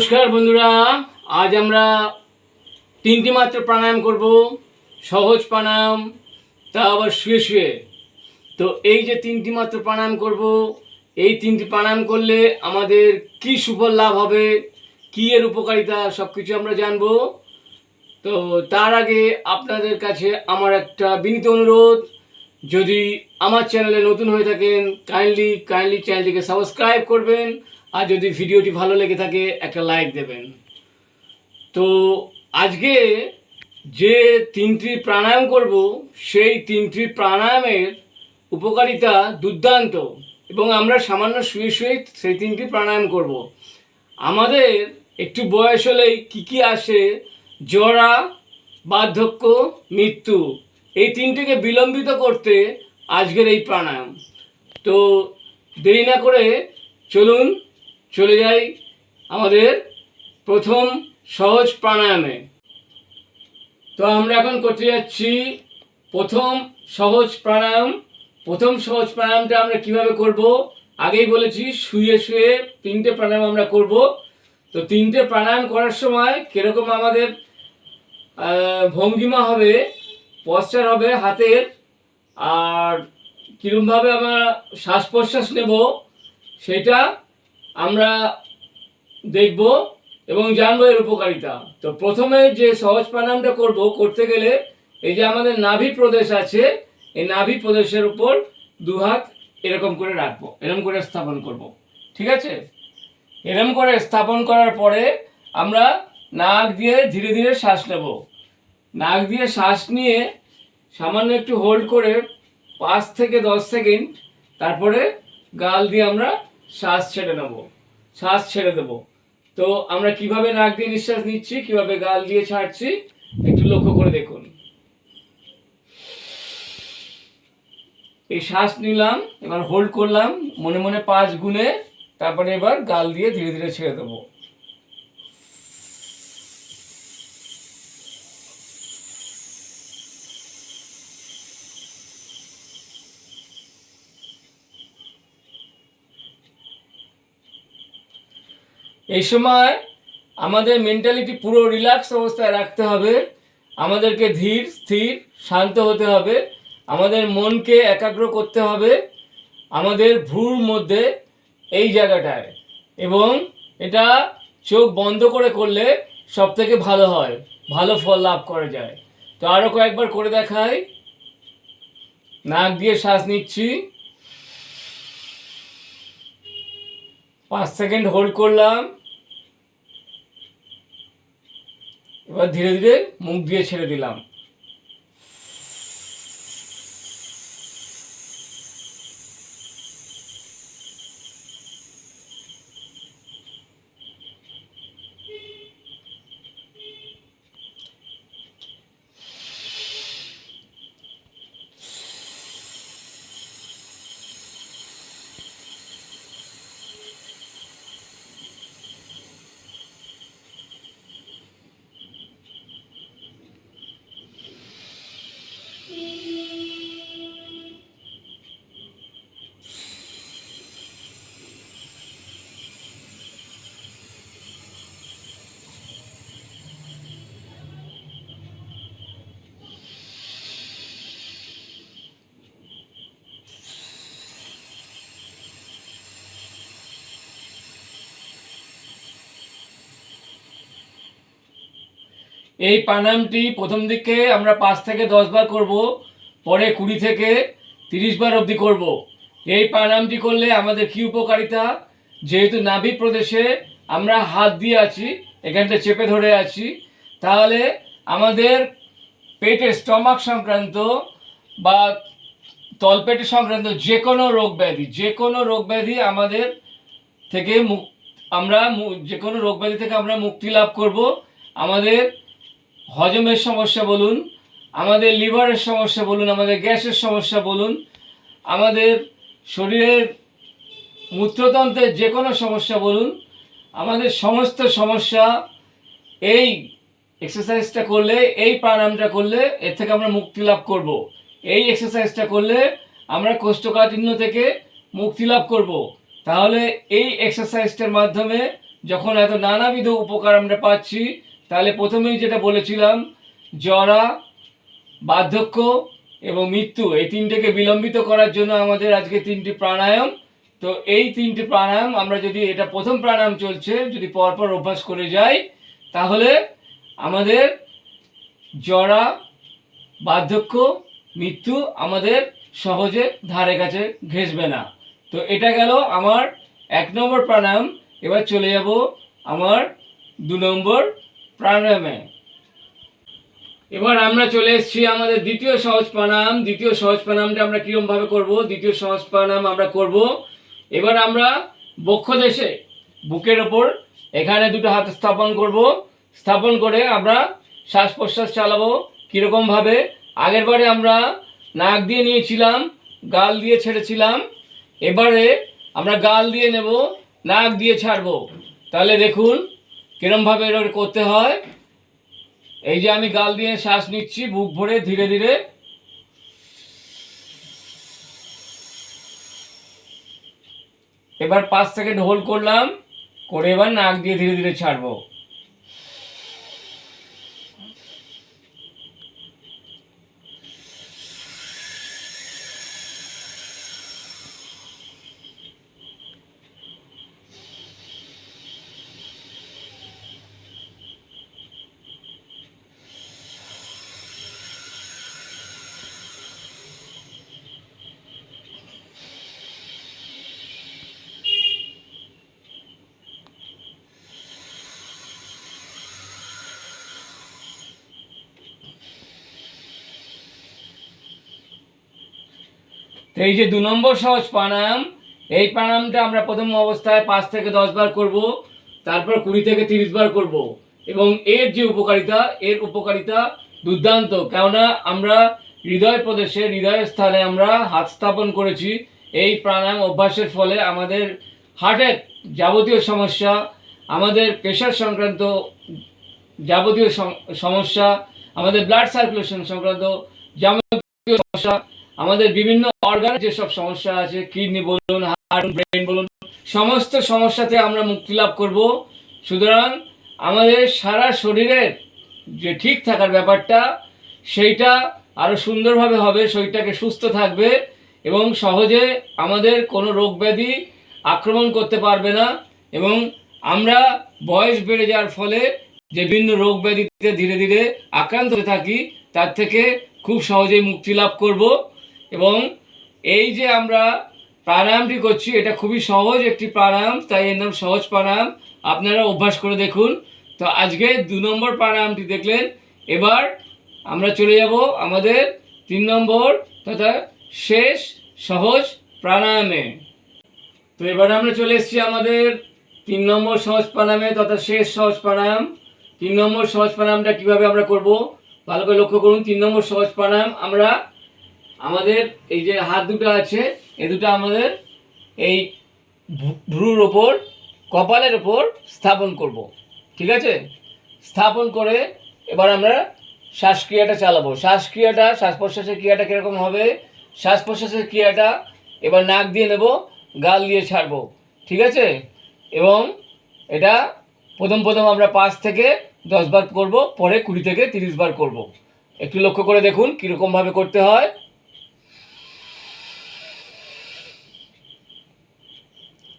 নমস্কার বন্ধুরা, আজ আমরা তিনটি মাত্র প্রাণায়াম করব। সহজ প্রাণায়াম, তা আবার শুয়ে শুয়ে। তো এই যে তিনটি মাত্র প্রাণায়াম করব, এই তিনটি প্রাণায়াম করলে আমাদের কি সুফল লাভ হবে, কি এর উপকারিতা, সব কিছু আমরা জানবো। তো তার আগে আপনাদের কাছে আমার একটা বিনীত অনুরোধ, যদি আমার চ্যানেলে নতুন হয়ে থাকেন কাইন্ডলি চ্যানেলটিকে সাবস্ক্রাইব করবেন, আর যদি ভিডিওটি ভালো লেগে থাকে একটা লাইক দেবেন। তো আজকে যে তিনটি প্রাণায়াম করব, সেই তিনটি প্রাণায়ামের উপকারিতা দুর্দান্ত, এবং আমরা সামান্য শুয়ে শুয়ে সেই তিনটি প্রাণায়াম করব। আমাদের একটু বয়স হলেই কী আসে, জরা, বার্ধক্য, মৃত্যু, এই তিনটিকে বিলম্বিত করতে আজকের এই প্রাণায়াম। তো দেরি না করে চলুন চলে যাই আমাদের প্রথম সহজ প্রাণায়ামে। তো আমরা এখন করতে যাচ্ছি প্রথম সহজ প্রাণায়াম। প্রথম সহজ প্রাণায়ামটা আমরা কিভাবে করব, আগেই বলেছি শুয়ে শুয়ে তিনটে প্রাণায়াম আমরা করব। তো তিনটে প্রাণায়াম করার সময় কীরকম আমাদের ভঙ্গিমা হবে, পশ্চার হবে হাতের, আর কীরকমভাবে আমরা শ্বাস প্রশ্বাস নেব, সেটা আমরা দেখব এবং জানবো এর উপকারিতা। তো প্রথমে যে সহজ প্রাণায়ামটা করব, করতে গেলে এই যে আমাদের নাভি প্রদেশ আছে, এই নাভি প্রদেশের উপর দু হাত এরকম করে রাখবো, এরকম করে স্থাপন করব। ঠিক আছে? এরকম করে স্থাপন করার পরে আমরা নাক দিয়ে ধীরে ধীরে শ্বাস নেব। নাক দিয়ে শ্বাস নিয়ে সামান্য একটু হোল্ড করে 5 থেকে 10 সেকেন্ড, তারপরে গাল দিয়ে আমরা শ্বাস ছেড়ে দেব। তো আমরা কিভাবে নাক দিয়ে নিঃশ্বাস নিচ্ছি, কিভাবে গাল দিয়ে ছাড়ছি, একটু লক্ষ্য করে দেখুন। এই শ্বাস নিলাম, এবার হোল্ড করলাম মনে মনে 5 গুণে, তারপরে এবার গাল দিয়ে ধীরে ধীরে ছেড়ে দেবো। এই সময় আমাদের মেন্টালিটি পুরো রিল্যাক্স অবস্থায় রাখতে হবে, আমাদেরকে ধীর স্থির শান্ত হতে হবে, আমাদের মনকে একাগ্র করতে হবে আমাদের ভ্রুর মধ্যে, এই জায়গাটায়। এবং এটা চোখ বন্ধ করে করলে সব থেকে ভালো হয়, ভালো ফল লাভ করা যায়। তো আরও কয়েকবার করে দেখাই। নাক দিয়ে শ্বাস নিচ্ছি, 5 সেকেন্ড হোল্ড করলাম, এবার ধীরে ধীরে মুখ দিয়ে ছেড়ে দিলাম। এই প্রাণায়ামটি প্রথম দিকে আমরা 5 থেকে 10 বার করব, পরে 20 থেকে 30 বার অবধি করব। এই প্রাণায়ামটি করলে আমাদের কি উপকারিতা, যেহেতু নাভি প্রদেশে আমরা হাত দিয়ে আছি, এখানটা চেপে ধরে আছি, তাহলে আমাদের পেটে স্টমাক সংক্রান্ত বা তলপেটে সংক্রান্ত যে কোনো রোগ ব্যাধি আমাদের থেকে যে কোনো রোগ ব্যাধি থেকে আমরা মুক্তি লাভ করব। আমাদের হজমের সমস্যা বলুন, আমাদের লিভারের সমস্যা বলুন, আমাদের গ্যাসের সমস্যা বলুন, আমাদের শরীরের মূত্রতন্ত্রের যে কোনো সমস্যা বলুন, আমাদের সমস্ত সমস্যা এই এক্সারসাইজটা করলে, এই প্রাণায়ামটা করলে এর থেকে আমরা মুক্তি লাভ করব। এই এক্সারসাইজটা করলে আমরা কোষ্ঠকাঠিন্য থেকে মুক্তি লাভ করব। তাহলে এই এক্সারসাইজটার মাধ্যমে যখন এত নানাবিধ উপকার আমরা পাচ্ছি, তাহলে প্রথমেই যেটা বলেছিলাম, জরা, বার্ধক্য এবং মৃত্যু, এই তিনটেকে বিলম্বিত করার জন্য আমাদের আজকে তিনটি প্রাণায়াম। তো এই তিনটি প্রাণায়াম আমরা যদি, এটা প্রথম প্রাণায়াম চলছে, যদি পরপর অভ্যাস করে যাই, তাহলে আমাদের জরা, বার্ধক্য, মৃত্যু আমাদের সহজে ধারে কাছে ঘেঁষবে না। তো এটা গেল আমার 1 নম্বর প্রাণায়াম। এবার চলে যাব আমার 2 নম্বর প্রাণায়ামে। এবার আমরা চলে এসেছি আমাদের দ্বিতীয় সহজ প্রাণায়াম। দ্বিতীয় সহজ প্রাণায়ামটা আমরা কীরকমভাবে করব? দ্বিতীয় সহজ প্রাণায়াম আমরা করব, এবার আমরা বক্ষদেশে, বুকের ওপর এখানে দুটো হাত স্থাপন করব। স্থাপন করে আমরা শ্বাস প্রশ্বাস চালাবো। কীরকমভাবে? আগের বারে আমরা নাক দিয়ে নিয়েছিলাম, গাল দিয়ে ছেড়েছিলাম, এবারে আমরা গাল দিয়ে নেব, নাক দিয়ে ছাড়বো। তাহলে দেখুন কীরকমভাবে এটা করতে হয়। এই যে আমি গাল দিয়ে শ্বাস নিচ্ছি বুক ভরে ধীরে ধীরে, এবার 5 সেকেন্ড হোল্ড করলাম, করে এবার নাক দিয়ে ধীরে ধীরে ছাড়বো। তো এই যে 2 নম্বর সহজ প্রাণায়াম, এই প্রাণায়ামটা আমরা প্রথম অবস্থায় 5 থেকে 10 বার করব, তারপর 20 থেকে 30 বার করব। এবং এর যে উপকারিতা, এর উপকারিতা দুর্দান্ত। কেননা আমরা হৃদয় প্রদেশে, হৃদয়ের স্থানে আমরা হাত স্থাপন করেছি। এই প্রাণায়াম অভ্যাসের ফলে আমাদের হার্টের যাবতীয় সমস্যা, আমাদের প্রেশার সংক্রান্ত যাবতীয় সমস্যা, আমাদের ব্লাড সার্কুলেশন সংক্রান্ত যাবতীয় সমস্যা, আমাদের বিভিন্ন অর্গান যেসব সমস্যা আছে, কিডনি বলুন, হার্ট, ব্রেন বলুন, সমস্ত সমস্যাতে আমরা মুক্তি লাভ করব। সুতরাং আমাদের সারা শরীরের যে ঠিক থাকার ব্যাপারটা, সেইটা আরও সুন্দরভাবে হবে, শরীরটাকে সুস্থ থাকবে এবং সহজে আমাদের কোনো রোগ ব্যাধি আক্রমণ করতে পারবে না। এবং আমরা বয়স বেড়ে যাওয়ার ফলে যে বিভিন্ন রোগ ব্যাধিতে ধীরে ধীরে আক্রান্ত হতে থাকি, তার থেকে খুব সহজেই মুক্তি লাভ করব। এবং এই যে আমরা প্রাণায়ামটি করছি, এটা খুবই সহজ একটি প্রাণায়াম, তাই এর নাম সহজ প্রাণায়াম। আপনারা অভ্যাস করে দেখুন। তো আজকে 2 নম্বর প্রাণায়ামটি দেখলেন। এবার আমরা চলে যাব আমাদের 3 নম্বর তথা শেষ সহজ প্রাণায়ামে। তো এবার আমরা চলে এসেছি আমাদের 3 নম্বর সহজ প্রাণায়ামে তথা শেষ সহজ প্রাণায়াম। 3 নম্বর সহজ প্রাণায়ামটা কীভাবে আমরা করব ভালো করে লক্ষ্য করুন। 3 নম্বর সহজ প্রাণায়াম আমরা আমাদের এই যে হাত দুটো আছে, এই দুটো আমাদের এই ভ্রুর ওপর, কপালের ওপর স্থাপন করব। ঠিক আছে? স্থাপন করে এবার আমরা শ্বাসক্রিয়াটা চালাবো। শ্বাসক্রিয়াটা, শ্বাস প্রশ্বাসের ক্রিয়াটা কীরকম হবে? শ্বাস প্রশ্বাসের ক্রিয়াটা এবার নাক দিয়ে নেব, গাল দিয়ে ছাড়বো। ঠিক আছে? এবং এটা প্রথম আমরা 5 থেকে 10 বার করব, পরে 20 থেকে 30 বার করব। একটু লক্ষ্য করে দেখুন কীরকমভাবে করতে হয়।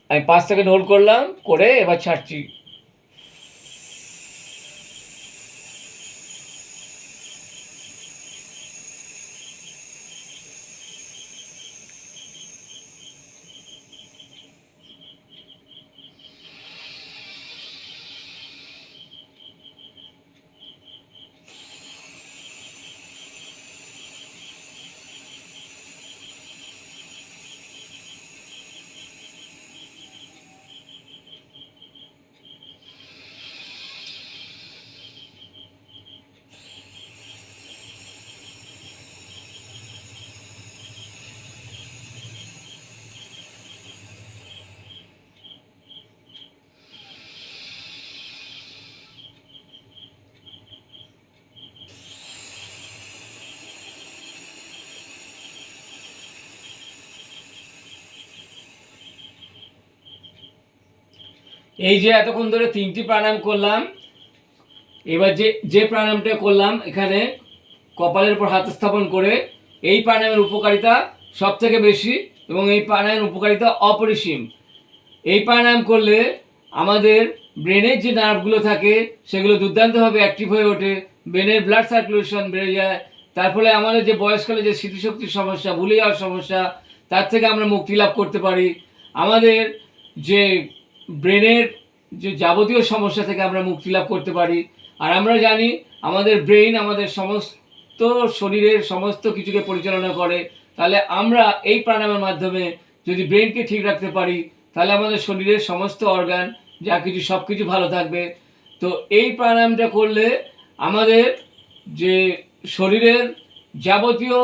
আমি 5 সেকেন্ড হোল্ড করলাম, করে এবার ছাড়ছি। এই যে এতক্ষণ ধরে 3টি প্রাণায়াম করলাম, এবার যে যে প্রাণায়ামটা করলাম এখানে কপালের উপর হাত স্থাপন করে, এই প্রাণায়ামের উপকারিতা সব থেকে বেশি এবং এই প্রাণায়ামের উপকারিতা অপরিসীম। এই প্রাণায়াম করলে আমাদের ব্রেনের যে নার্ভগুলো থাকে সেগুলো দুর্দান্তভাবে অ্যাক্টিভ হয়ে ওঠে, ব্রেনের ব্লাড সার্কুলেশন বেড়ে যায়। তার ফলে আমাদের যে বয়সকালে যে স্মৃতিশক্তির সমস্যা, ভুলে যাওয়ার সমস্যা, তার থেকে আমরা মুক্তি লাভ করতে পারি। আমাদের যে ব্রেনের যে যাবতীয় সমস্যা থেকে আমরা মুক্তি লাভ করতে পারি। আর আমরা জানি আমাদের ব্রেন আমাদের সমস্ত শরীরের সমস্ত কিছুকে পরিচালনা করে। তাহলে আমরা এই প্রাণায়ামের মাধ্যমে যদি ব্রেনকে ঠিক রাখতে পারি, তাহলে আমাদের শরীরের সমস্ত অর্গান যা কিছু সব কিছু ভালো থাকবে। তো এই প্রাণায়ামটা করলে আমাদের যে শরীরের যাবতীয়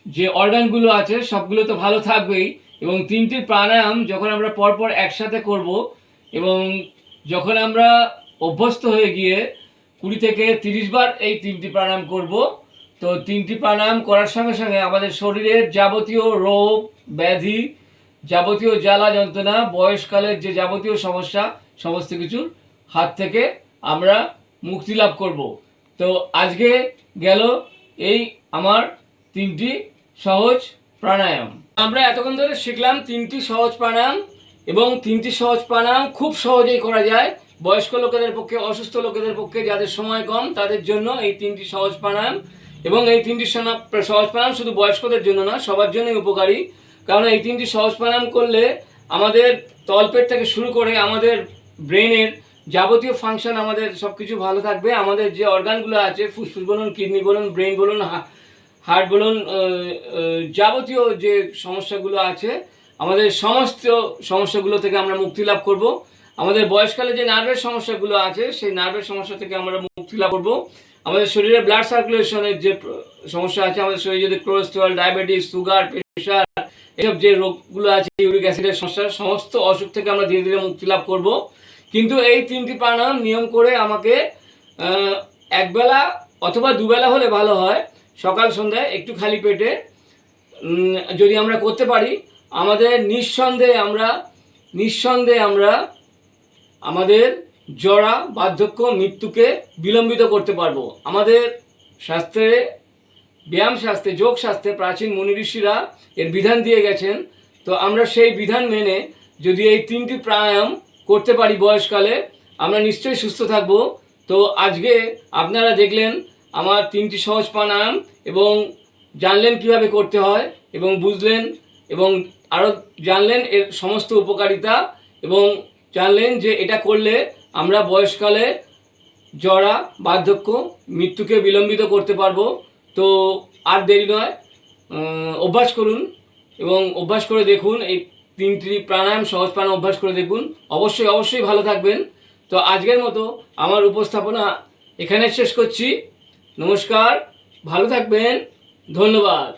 যে অর্গানগুলো আছে সবগুলো তো ভালো থাকবেই। এবং 3টি প্রাণায়াম যখন আমরা পরপর একসাথে করব এবং যখন আমরা অভ্যস্ত হয়ে গিয়ে 20 থেকে 30 বার এই 3টি প্রাণায়াম করব, তো 3টি প্রাণায়াম করার সঙ্গে সঙ্গে আমাদের শরীরের যাবতীয় রোগ ব্যাধি, যাবতীয় জ্বালা যন্ত্রণা, বয়সকালের যে যাবতীয় সমস্যা সমস্ত কিছুর হাত থেকে আমরা মুক্তি লাভ করব। তো আজকে গেল এই আমার 3টি সহজ প্রাণায়াম। আমরা এতক্ষণ ধরে শিখলাম 3টি সহজ প্রাণায়াম, এবং 3টি সহজ প্রাণায়াম খুব সহজেই করা যায় বয়স্ক লোকেদের পক্ষে, অসুস্থ লোকেদের পক্ষে, যাদের সময় কম তাদের জন্য এই 3টি সহজ প্রাণায়াম। এবং এই 3টি সহজ প্রাণায়াম শুধু বয়স্কদের জন্য না, সবার জন্যই উপকারী। কারণ এই 3টি সহজ প্রাণায়াম করলে আমাদের তলপেট থেকে শুরু করে আমাদের ব্রেনের যাবতীয় ফাংশন, আমাদের সব কিছু ভালো থাকবে। আমাদের যে অর্গানগুলো আছে, ফুসফুস বলুন, কিডনি বলুন, ব্রেন বলুন, হার্ট বলুন, যাবতীয় যে সমস্যাগুলো আছে আমাদের সমস্ত সমস্যাগুলো থেকে আমরা মুক্তি লাভ করব। আমাদের বয়সকালে যে নার্ভের সমস্যাগুলো আছে সেই নার্ভের সমস্যা থেকে আমরা মুক্তি লাভ করব। আমাদের শরীরে ব্লাড সার্কুলেশনের যে সমস্যা আছে, আমাদের শরীরে যদি কোলেস্টেরল, ডায়াবেটিস, সুগার, প্রেশার, এসব যে রোগগুলো আছে, ইউরিক অ্যাসিডের সমস্যা, সমস্ত অসুখ থেকে আমরা ধীরে ধীরে মুক্তি লাভ করব। কিন্তু এই 3টি প্রাণায়াম নিয়ম করে আমাকে একবেলা অথবা দুবেলা হলে ভালো হয়, সকাল সন্ধ্যায় একটু খালি পেটে যদি আমরা করতে পারি, আমাদের নিঃসন্দেহে আমরা আমাদের জরা, বার্ধক্য, মৃত্যুকে বিলম্বিত করতে পারবো। আমাদের শাস্ত্রে, ব্যায়াম শাস্ত্রে, যোগ শাস্ত্রে প্রাচীন মুনি ঋষিরা এর বিধান দিয়ে গেছেন। তো আমরা সেই বিধান মেনে যদি এই 3টি প্রাণায়াম করতে পারি বয়সকালে, আমরা নিশ্চয়ই সুস্থ থাকব। তো আজকে আপনারা দেখলেন আমার 3টি সহজ প্রাণায়াম, এবং জানলেন কিভাবে করতে হয়, এবং বুঝলেন, এবং আরও জানলেন এর সমস্ত উপকারিতা, এবং জানলেন যে এটা করলে আমরা বয়সকালে জরা, বার্ধক্য, মৃত্যুকে বিলম্বিত করতে পারবো। তো আর দেরি নয়, অভ্যাস করুন এবং অভ্যাস করে দেখুন। এই 3টি প্রাণায়াম, সহজ প্রাণায়াম অভ্যাস করে দেখুন, অবশ্যই ভালো থাকবেন। তো আজকের মতো আমার উপস্থাপনা এখানে শেষ করছি। নমস্কার, ভালো থাকবেন, ধন্যবাদ।